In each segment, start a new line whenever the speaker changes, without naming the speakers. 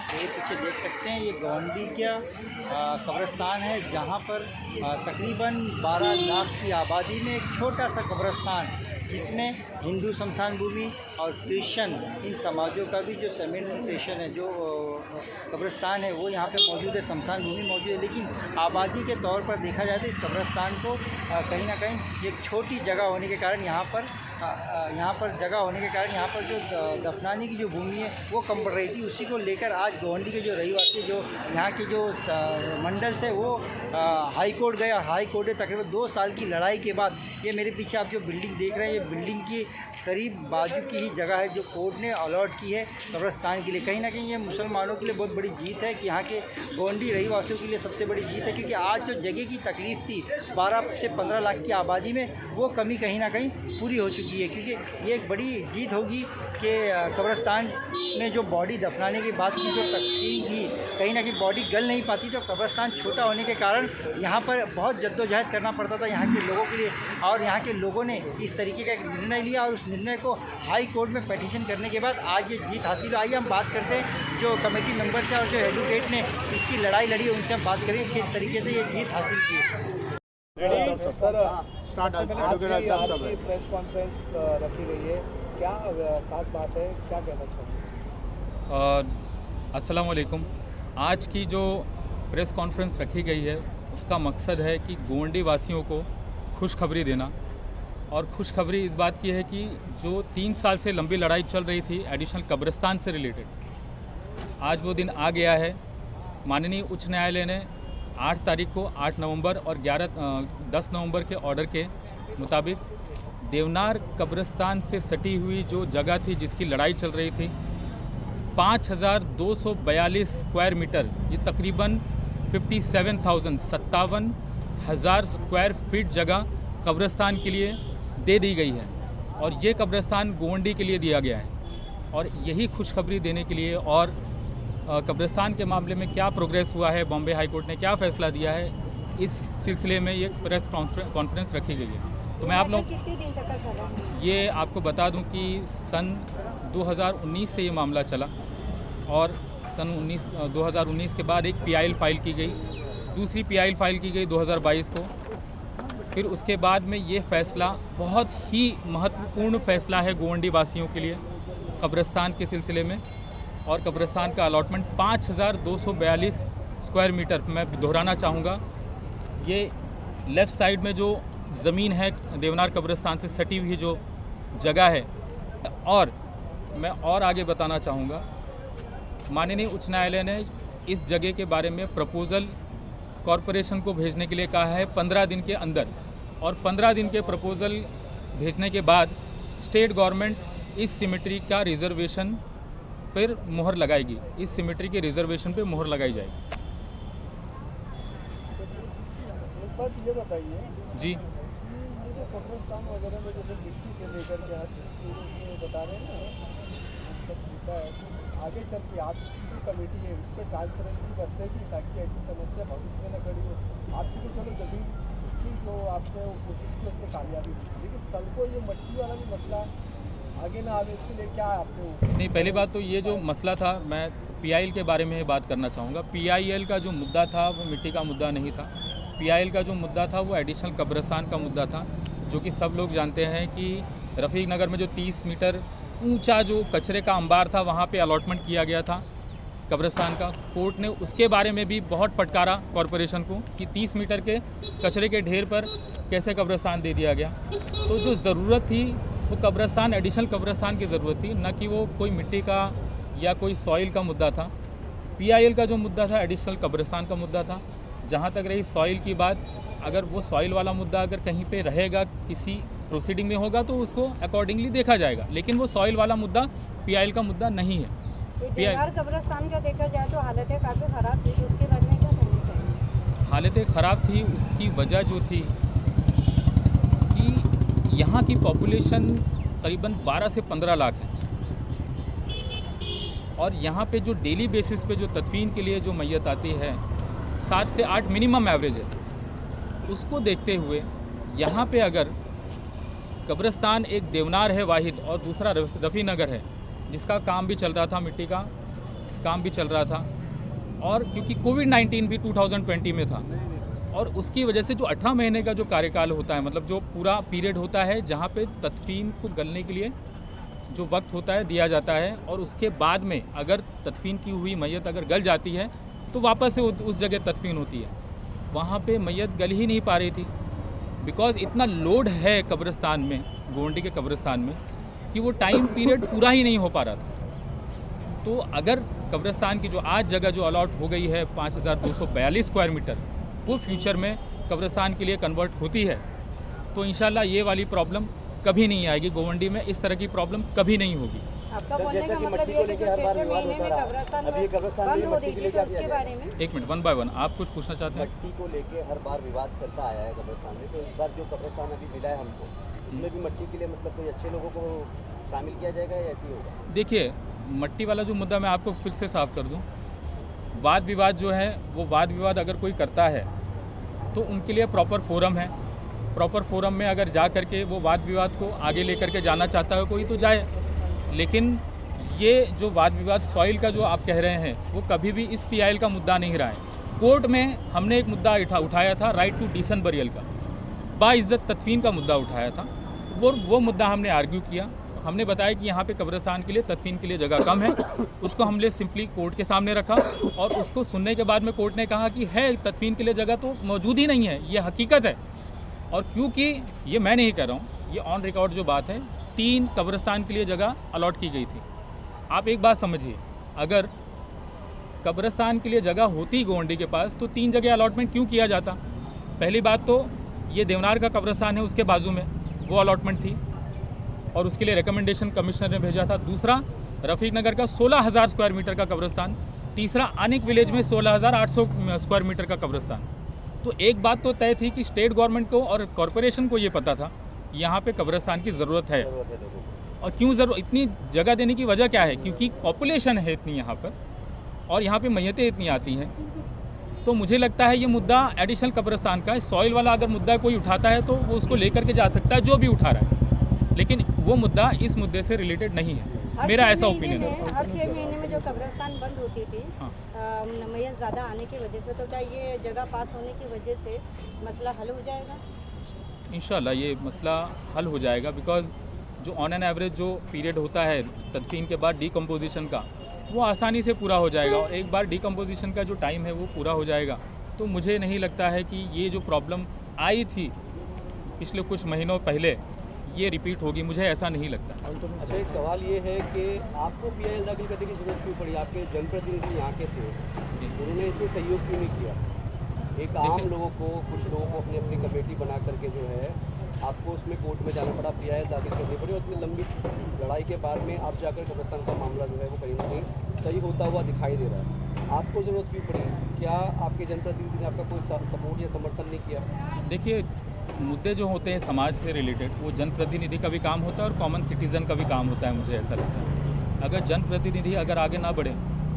आप मेरे पीछे देख सकते हैं, ये गोंडी का कब्रिस्तान है, जहाँ पर तकरीबन 12 लाख की आबादी में एक छोटा सा कब्रिस्तान, जिसमें हिंदू शमशान भूमि और क्रिश्चियन इन समाजों का भी जो सेमेंटेशन है, जो कब्रिस्तान है वो यहाँ पे मौजूद है, शमशान भूमि मौजूद है। लेकिन आबादी के तौर पर देखा जाए तो इस कब्रिस्तान को कहीं ना कहीं एक छोटी जगह होने के कारण यहाँ पर जगह होने के कारण यहाँ पर जो दफनाने की जो भूमि है वो कम पड़ रही थी। उसी को लेकर आज गोंडी के जो रहीवासी, जो यहाँ के जो मंडल से, वो हाई कोर्ट गए और हाई कोर्ट में तकरीबन 2 साल की लड़ाई के बाद ये मेरे पीछे आप जो बिल्डिंग देख रहे हैं, ये बिल्डिंग की करीब बाजू की ही जगह है जो कोर्ट ने अलॉट की है कब्रिस्तान के लिए। कहीं ना कहीं ये मुसलमानों के लिए बहुत बड़ी जीत है कि यहाँ के गोंडी रहीवासियों के लिए सबसे बड़ी जीत है, क्योंकि आज जो जगह की तकलीफ थी 12 से 15 लाख की आबादी में, वो कमी कहीं ना कहीं पूरी हो चुकी है। क्योंकि ये एक बड़ी जीत होगी कि कब्रिस्तान में जो बॉडी दफनाने के बाद की जो तकलीफ थी, कहीं ना कहीं बॉडी गल नहीं पाती, तो कब्रिस्तान छोटा होने के कारण यहाँ पर बहुत जद्दोजहद करना पड़ता था यहाँ के लोगों के लिए। और यहाँ के लोगों ने इस तरीके का एक निर्णय लिया और उस निर्णय को हाई कोर्ट में पिटीशन करने के बाद आज ये जीत हासिल। आइए हम बात करते हैं जो कमेटी मेंबर से और जो एडवोकेट ने इसकी लड़ाई लड़ी, उनसे हम बात करें किस तरीके से ये जीत हासिल की है।
सर, आज की प्रेस कॉन्फ्रेंस रखी गई है, क्या खास बात है, क्या कहना चाहिए?
अस्सलाम वालेकुम। आज की जो प्रेस कॉन्फ्रेंस रखी गई है उसका मकसद है कि गोंडी वासियों को खुशखबरी देना, और खुशखबरी इस बात की है कि जो 3 साल से लंबी लड़ाई चल रही थी एडिशनल कब्रिस्तान से रिलेटेड, आज वो दिन आ गया है। माननीय उच्च न्यायालय ने 8 तारीख को 8 नवंबर और 10 नवंबर के ऑर्डर के मुताबिक देवनार कब्रिस्तान से सटी हुई जो जगह थी जिसकी लड़ाई चल रही थी, 5242 स्क्वायर मीटर, ये तकरीबन 57,000 स्क्वायर फीट जगह कब्रिस्तान के लिए दे दी गई है, और ये कब्रिस्तान गोंडी के लिए दिया गया है। और यही खुशखबरी देने के लिए, और कब्रिस्तान के मामले में क्या प्रोग्रेस हुआ है, बॉम्बे हाई कोर्ट ने क्या फ़ैसला दिया है, इस सिलसिले में ये प्रेस कॉन्फ्रेंस रखी गई है। तो मैं आप लोग ये आपको बता दूं कि सन 2019 से ये मामला चला, और सन 2019 के बाद एक PIL फाइल की गई, दूसरी PIL फाइल की गई 2022 को। फिर उसके बाद में ये फ़ैसला बहुत ही महत्वपूर्ण फ़ैसला है गोंडी वासियों के लिए कब्रिस्तान के सिलसिले में, और कब्रिस्तान का अलॉटमेंट 5242 स्क्वायर मीटर। मैं दोहराना चाहूँगा, ये लेफ़्ट साइड में जो ज़मीन है देवनार कब्रिस्तान से सटी हुई जो जगह है। और मैं और आगे बताना चाहूँगा, माननीय उच्च न्यायालय ने इस जगह के बारे में प्रपोज़ल कॉरपोरेशन को भेजने के लिए कहा है 15 दिन के अंदर, और 15 दिन के प्रपोज़ल भेजने के बाद स्टेट गवर्नमेंट इस सिमेट्री का रिज़र्वेशन पर मुहर लगाएगी, इस सिमेट्री के रिज़र्वेशन पे मुहर लगाई जाएगी।
एक बात ये बताइए
जी,
ये जो कब्रिस्तान वगैरह में जैसे मिट्टी से लेकर के आप बता रहे हैं ना, सब चीज़ा है, आगे चल के आपकी जो कमेटी है उस पर ट्रांसपेरेंसी बरतेगी ताकि ऐसी समस्या भविष्य में न खड़ी हो। आप चूँकि चलो जमीन की जो आपने कोशिश की उससे कामयाबी हुई, लेकिन कल को ये मट्टी वाला भी मसला आगे ना आवे, इसके लिए क्या आपने?
नहीं, पहली बात तो ये जो मसला था, मैं PIL के बारे में बात करना चाहूँगा। PIL का जो मुद्दा था वो मिट्टी का मुद्दा नहीं था। PIL का जो मुद्दा था वो एडिशनल कब्रिस्तान का मुद्दा था, जो कि सब लोग जानते हैं कि रफ़ीक नगर में जो 30 मीटर ऊंचा जो कचरे का अंबार था वहाँ पे अलॉटमेंट किया गया था कब्रिस्तान का। कोर्ट ने उसके बारे में भी बहुत फटकारा कॉरपोरेशन को कि 30 मीटर के कचरे के ढेर पर कैसे कब्रिस्तान दे दिया गया। तो जो ज़रूरत थी वो कब्रिस्तान, एडिशनल कब्रिस्तान की ज़रूरत थी, न कि वो कोई मिट्टी का या कोई सॉइल का मुद्दा था। PIL का जो मुद्दा था एडिशनल कब्रिस्तान का मुद्दा था। जहाँ तक रही सॉइल की बात, अगर वो सॉइल वाला मुद्दा अगर कहीं पे रहेगा, किसी प्रोसीडिंग में होगा तो उसको अकॉर्डिंगली देखा जाएगा, लेकिन वो सॉइल वाला मुद्दा PIL का मुद्दा नहीं है।
कब्रिस्तान का देखा जाए तो हालतें काफ़ी ख़राब थी, तो उसके बारे में क्या कहना चाहिए?
हालतें ख़राब थी, उसकी वजह जो थी कि यहाँ की पॉपुलेशन करीबन 12 से 15 लाख है, और यहाँ पे जो डेली बेसिस पे जो तदफीन के लिए जो मैयत आती है 7 से 8 मिनिमम एवरेज है। उसको देखते हुए यहाँ पे अगर कब्रिस्तान एक देवनार है वाहिद और दूसरा रफ़ी नगर है जिसका काम भी चल रहा था मिट्टी का, काम भी चल रहा था, और क्योंकि कोविड-19 भी 2020 में था, और उसकी वजह से जो 18 महीने का जो कार्यकाल होता है, मतलब जो पूरा पीरियड होता है जहाँ पे तदफीन को गलने के लिए जो वक्त होता है दिया जाता है, और उसके बाद में अगर तदफीन की हुई मैयत अगर गल जाती है तो वापस से उस जगह तदफीन होती है। वहाँ पे मैयत गल ही नहीं पा रही थी, बिकॉज़ इतना लोड है कब्रिस्तान में, गोंडी के कब्रिस्तान में, कि वो टाइम पीरियड पूरा ही नहीं हो पा रहा था। तो अगर कब्रिस्तान की जो आज जगह जो अलॉट हो गई है 5242 स्क्वायर मीटर, वो फ्यूचर में कब्रिस्तान के लिए कन्वर्ट होती है तो इंशाल्लाह ये वाली प्रॉब्लम कभी नहीं आएगी। गोवंडी में इस तरह की प्रॉब्लम कभी नहीं होगी।
आपका बोलने का मतलब ये है कि जो 6 महीने में कब्रिस्तान बंद हो रही थी तो उसके बारे में
एक मिनट, वन बाय वन आप कुछ पूछना चाहते हैं?
मट्टी को लेके हर बार विवाद चलता आया है कब्रिस्तान में, तो इस बार जो कब्रिस्तान अभी मिला है हमको, इसमें भी मट्टी के लिए मतलब कोई अच्छे लोगों को शामिल किया जाएगा या ऐसे ही होगा?
देखिए, मट्टी वाला जो मुद्दा मैं आपको फिर से साफ कर दूं, वाद विवाद जो है वो वाद विवाद अगर कोई करता है तो उनके लिए प्रॉपर फोरम है। प्रॉपर फोरम में अगर जा करके वो वाद विवाद को आगे लेकर के जाना चाहता है कोई तो जाए, लेकिन ये जो वाद विवाद सॉइल का जो आप कह रहे हैं वो कभी भी इस PIL का मुद्दा नहीं रहा है। कोर्ट में हमने एक मुद्दा उठाया था राइट टू डिसेंट बरियल का, बाइज्जत तदफीन का मुद्दा उठाया था। वो मुद्दा हमने आर्ग्यू किया, हमने बताया कि यहाँ पे कब्रिस्तान के लिए तदफीन के लिए जगह कम है, उसको हमने सिंपली कोर्ट के सामने रखा, और उसको सुनने के बाद में कोर्ट ने कहा कि है तदफीन के लिए जगह तो मौजूद ही नहीं है, ये हकीकत है। और क्योंकि ये मैं नहीं कह रहा हूँ, ये ऑन रिकॉर्ड जो बात है, 3 कब्रिस्तान के लिए जगह अलॉट की गई थी। आप एक बात समझिए, अगर कब्रिस्तान के लिए जगह होती गोवंडी के पास तो 3 जगह अलॉटमेंट क्यों किया जाता? पहली बात तो ये देवनार का कब्रिस्तान है, उसके बाजू में वो अलॉटमेंट थी और उसके लिए रिकमेंडेशन कमिश्नर ने भेजा था। दूसरा, रफ़ीक नगर का 16,000 स्क्वायर मीटर का कब्रिस्तान। तीसरा, अनेक विलेज में 16,800 स्क्वायर मीटर का कब्रिस्तान। तो एक बात तो तय थी कि स्टेट गवर्नमेंट को और कॉरपोरेशन को ये पता था यहाँ पे कब्रिस्तान की ज़रूरत है। और क्यों ज़रूर इतनी जगह देने की वजह क्या है? क्योंकि पॉपुलेशन है इतनी यहाँ पर और यहाँ पे मैयतें इतनी आती हैं। तो मुझे लगता है ये मुद्दा एडिशनल कब्रिस्तान का है। सॉइल वाला अगर मुद्दा कोई उठाता है तो वो उसको लेकर के जा सकता है, जो भी उठा रहा है, लेकिन वो मुद्दा इस मुद्दे से रिलेटेड नहीं है। मेरा ऐसा ओपिनियन है।
हर 6 महीने में जो कब्रिस्तान बंद होती थी,
हाँ।
मैयत ज़्यादा आने की वजह से, तो क्या ये जगह पास होने की वजह से मसला हल हो जाएगा?
इंशाल्लाह ये मसला हल हो जाएगा, बिकॉज़ जो ऑन एन एवरेज जो पीरियड होता है तदफीन के बाद डिकम्पोजिशन का, वो आसानी से पूरा हो जाएगा। और एक बार डिकम्पोजिशन का जो टाइम है वो पूरा हो जाएगा तो मुझे नहीं लगता है कि ये जो प्रॉब्लम आई थी पिछले कुछ महीनों पहले ये रिपीट होगी, मुझे ऐसा नहीं लगता।
अच्छा, एक सवाल ये है कि आपको PIL दाखिल करने की जरूरत क्यों पड़ी? आपके जनप्रतिनिधि यहाँ के थे, उन्होंने इसमें सहयोग क्यों नहीं किया? एक आम लोगों को, कुछ लोगों को अपनी अपनी कमेटी बना करके जो है आपको उसमें कोर्ट में जाना पड़ा, PIL दाखिल करनी पड़ी, और इतनी लंबी लड़ाई के बाद में आप जाकर कब्रिस्तान का मामला जो है वो कहीं ना कहीं सही होता हुआ दिखाई दे रहा है। आपको ज़रूरत क्यों पड़ी? क्या आपके जनप्रतिनिधि ने आपका कोई सपोर्ट या समर्थन नहीं किया?
देखिए, मुद्दे जो होते हैं समाज से रिलेटेड, वो जनप्रतिनिधि का भी काम होता है और कॉमन सिटीज़न का भी काम होता है, मुझे ऐसा लगता है। अगर जनप्रतिनिधि अगर आगे ना बढ़े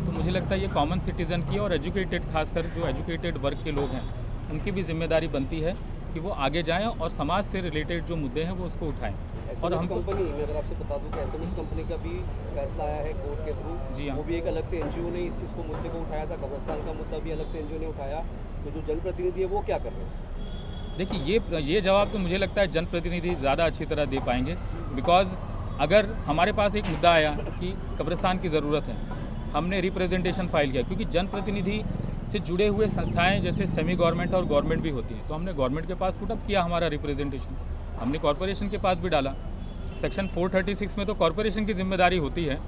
तो मुझे लगता है ये कॉमन सिटीज़न की और एजुकेटेड, खासकर जो एजुकेटेड वर्ग के लोग हैं, उनकी भी जिम्मेदारी बनती है कि वो आगे जाएं और समाज से रिलेटेड जो मुद्दे हैं वो उसको उठाएं। और हम
कंपनी, मैं अगर आपसे बता दूं कि SMS कंपनी का भी फैसला आया है कोर्ट के थ्रू।
जी हाँ।
वो भी एक अलग से NGO ने इस चीज़ को मुद्दे को उठाया था, कब्रिस्तान का मुद्दा भी अलग से NGO ने उठाया। तो जो जनप्रतिनिधि है वो क्या कर रहे हैं?
देखिए, ये जवाब तो मुझे लगता है जनप्रतिनिधि ज़्यादा अच्छी तरह दे पाएंगे, बिकॉज़ अगर हमारे पास एक मुद्दा आया कि कब्रिस्तान की ज़रूरत है, हमने रिप्रेजेंटेशन फाइल किया, क्योंकि जनप्रतिनिधि से जुड़े हुए संस्थाएं जैसे सेमी गवर्नमेंट और गवर्नमेंट भी होती हैं, तो हमने गवर्नमेंट के पास पुटअप किया हमारा रिप्रेजेंटेशन, हमने कॉरपोरेशन के पास भी डाला। सेक्शन 436 में तो कॉरपोरेशन की जिम्मेदारी होती है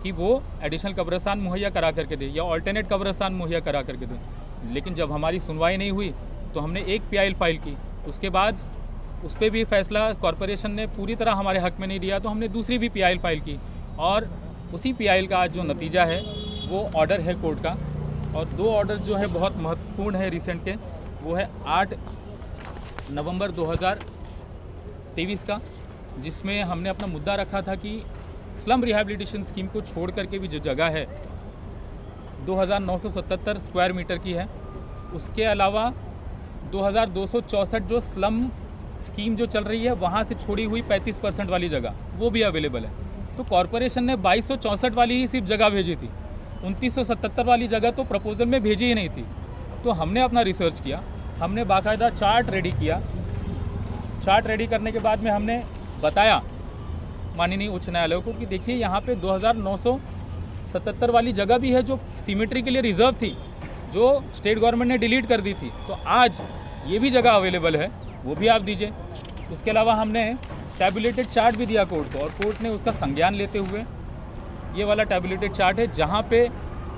कि वो एडिशनल कब्रिस्तान मुहैया करा करके दे या ऑल्टरनेट कब्रिस्तान मुहैया करा करके दे। लेकिन जब हमारी सुनवाई नहीं हुई तो हमने एक PIL फाइल की, उसके बाद उस पर भी फैसला कॉरपोरेशन ने पूरी तरह हमारे हक में नहीं दिया, तो हमने दूसरी भी PIL फाइल की, और उसी PIL का आज जो नतीजा है वो ऑर्डर है कोर्ट का। और 2 ऑर्डर जो है बहुत महत्वपूर्ण है रिसेंट के, वो है 8 नवंबर 2023 का, जिसमें हमने अपना मुद्दा रखा था कि स्लम रिहैबिलिटेशन स्कीम को छोड़ करके भी जो जगह है 2977 स्क्वायर मीटर की है, उसके अलावा 2264 जो स्लम स्कीम जो चल रही है वहाँ से छोड़ी हुई 35% वाली जगह वो भी अवेलेबल है। तो कॉरपोरेशन ने 2264 वाली ही सिर्फ जगह भेजी थी, 2977 वाली जगह तो प्रपोजल में भेजी ही नहीं थी। तो हमने अपना रिसर्च किया, हमने बाकायदा चार्ट रेडी किया। चार्ट रेडी करने के बाद में हमने बताया माननीय उच्च न्यायालय को कि देखिए यहाँ पे 2977 वाली जगह भी है जो सिमेट्री के लिए रिजर्व थी, जो स्टेट गवर्नमेंट ने डिलीट कर दी थी। तो आज ये भी जगह अवेलेबल है, वो भी आप दीजिए। उसके अलावा हमने टैबुलेटेड चार्ट भी दिया कोर्ट को, और कोर्ट ने उसका संज्ञान लेते हुए ये वाला टैबुलेटेड चार्ट है जहाँ पे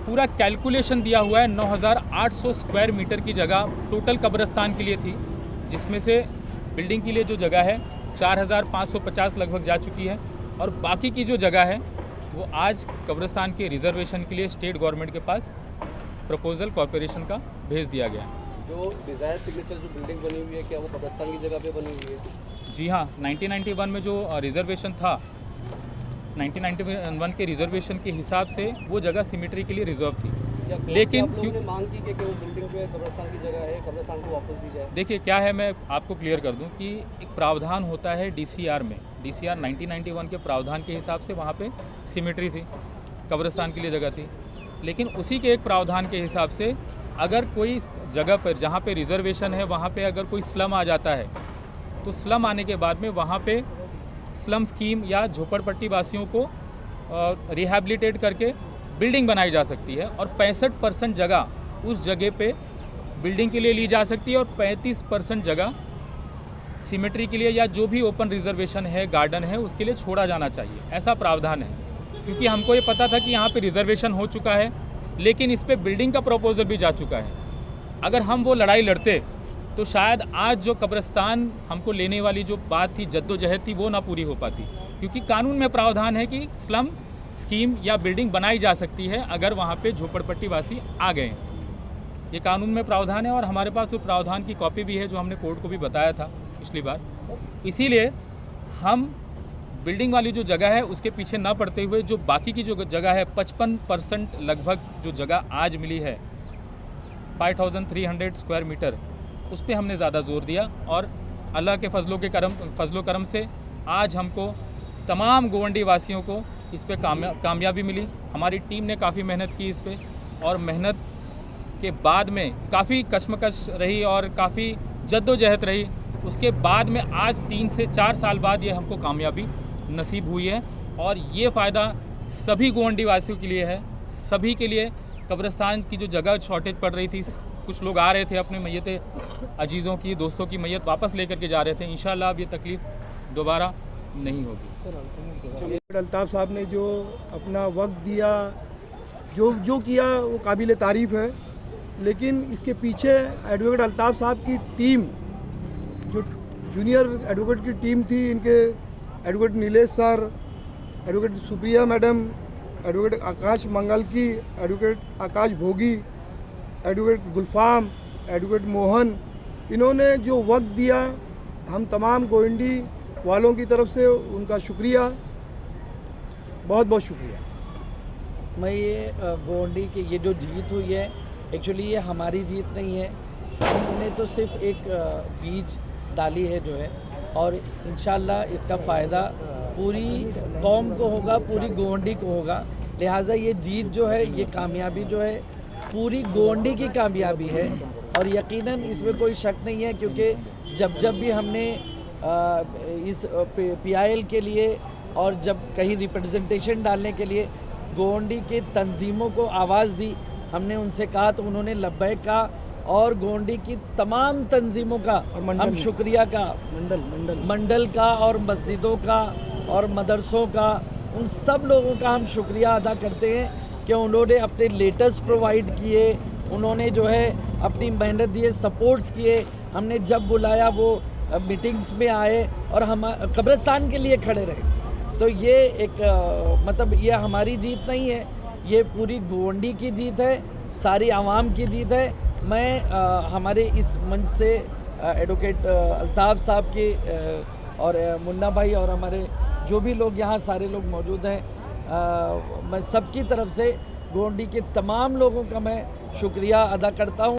पूरा कैलकुलेशन दिया हुआ है। 9800 स्क्वायर मीटर की जगह टोटल कब्रिस्तान के लिए थी, जिसमें से बिल्डिंग के लिए जो जगह है 4550 लगभग जा चुकी है, और बाकी की जो जगह है वो आज कब्रिस्तान के रिजर्वेशन के लिए स्टेट गवर्नमेंट के पास प्रपोजल कॉर्पोरेशन का भेज दिया गया है।
जो डिज़ायर सिग्नेचर जो बिल्डिंग बनी हुई है, क्या वो कब्रिस्तान की जगह पे बनी हुई है?
जी हाँ, 1991 में जो रिजर्वेशन था, 1991 के रिजर्वेशन के हिसाब से वो जगह सिमेट्री के लिए रिजर्व थी। लेकिन
आप लोगों ने मांग की कि वो बिल्डिंग जो है कब्रिस्तान की जगह है, कब्रिस्तान को वापस दी जाए।
देखिए क्या है, मैं आपको क्लियर कर दूं कि एक प्रावधान होता है डीसीआर में। डीसीआर 1991 के प्रावधान के हिसाब से वहाँ पे सिमेट्री थी, कब्रिस्तान के लिए जगह थी। लेकिन उसी के एक प्रावधान के हिसाब से अगर कोई जगह पर जहाँ पे रिजर्वेशन है वहाँ पे अगर कोई स्लम आ जाता है, तो स्लम आने के बाद में वहाँ पे स्लम स्कीम या झोपड़पट्टी वासियों को रिहैबिलिटेट करके बिल्डिंग बनाई जा सकती है, और 65% जगह उस जगह पे बिल्डिंग के लिए ली जा सकती है, और 35% जगह सिमेट्री के लिए या जो भी ओपन रिजर्वेशन है, गार्डन है, उसके लिए छोड़ा जाना चाहिए। ऐसा प्रावधान है, क्योंकि हमको ये पता था कि यहाँ पे रिजर्वेशन हो चुका है, लेकिन इस पे बिल्डिंग का प्रपोजल भी जा चुका है। अगर हम वो लड़ाई लड़ते तो शायद आज जो कब्रिस्तान हमको लेने वाली जो बात थी, जद्दोजहद थी, वो ना पूरी हो पाती, क्योंकि कानून में प्रावधान है कि स्लम स्कीम या बिल्डिंग बनाई जा सकती है अगर वहाँ पे झोपड़पट्टी वासी आ गए हैं। ये कानून में प्रावधान है, और हमारे पास वो प्रावधान की कॉपी भी है जो हमने कोर्ट को भी बताया था पिछली बार। इसीलिए हम बिल्डिंग वाली जो जगह है उसके पीछे ना पड़ते हुए जो बाकी की जो जगह है 55% लगभग जो जगह आज मिली है 5300 स्क्वायर मीटर, उस पर हमने ज़्यादा जोर दिया। और अल्लाह के फजलो करम से आज हमको तमाम गोवंडी वासियों को इस पे कामयाबी मिली। हमारी टीम ने काफ़ी मेहनत की इस पे, और मेहनत के बाद में काफ़ी कशमकश रही और काफ़ी जद्दोजहद रही। उसके बाद में आज 3 से 4 साल बाद ये हमको कामयाबी नसीब हुई है, और ये फ़ायदा सभी गोवंडी वासियों के लिए है, सभी के लिए। कब्रिस्तान की जो जगह शॉर्टेज पड़ रही थी, कुछ लोग आ रहे थे अपने मैयत अजीज़ों की, दोस्तों की मैयत वापस लेकर के जा रहे थे। इंशाल्लाह अब ये तकलीफ़ दोबारा नहीं होगी।
अल्ताफ़ साहब ने जो अपना वक्त दिया, जो किया, वो काबिल तारीफ़ है। लेकिन इसके पीछे एडवोकेट अल्ताफ़ साहब की टीम, जो जूनियर एडवोकेट की टीम थी, इनके advocate Nilesh sir, advocate Supriya madam, advocate Akash Mangal की, एडवोकेट आकाश भोगी, एडवोकेट गुलफाम, एडवोकेट मोहन, इन्होंने जो वक्त दिया, हम तमाम गोविंदी वालों की तरफ से उनका शुक्रिया, बहुत बहुत शुक्रिया।
मैं ये गोवंडी की ये जो जीत हुई है, एक्चुअली ये हमारी जीत नहीं है, हमने तो सिर्फ एक बीज डाली है जो है, और इंशाल्लाह इसका फ़ायदा पूरी कौम को होगा, पूरी गोवंडी को होगा। लिहाजा ये जीत जो है, ये कामयाबी जो है, पूरी गोवंडी की कामयाबी है, और यकीनन इसमें कोई शक नहीं है, क्योंकि जब भी हमने इस PIL के लिए और जब कहीं रिप्रेजेंटेशन डालने के लिए गोवंडी के तंजीमों को आवाज़ दी, हमने उनसे कहा तो उन्होंने लब्बैक कहा, और गोवंडी की तमाम तंजीमों का हम शुक्रिया का, मंडल का और मस्जिदों का और मदरसों का, उन सब लोगों का हम शुक्रिया अदा करते हैं कि उन्होंने अपने लेटर्स प्रोवाइड किए, उन्होंने जो है अपनी मेहनत दिए, सपोर्ट्स किए। हमने जब बुलाया वो मीटिंग्स में आए और हम कब्रिस्तान के लिए खड़े रहे। तो ये एक मतलब ये हमारी जीत नहीं है, ये पूरी गोवंडी की जीत है, सारी आवाम की जीत है। मैं हमारे इस मंच से एडवोकेट अल्ताफ़ साहब के और मुन्ना भाई और हमारे जो भी लोग यहाँ सारे लोग मौजूद हैं, मैं सबकी तरफ से गोवंडी के तमाम लोगों का मैं शुक्रिया अदा करता हूँ।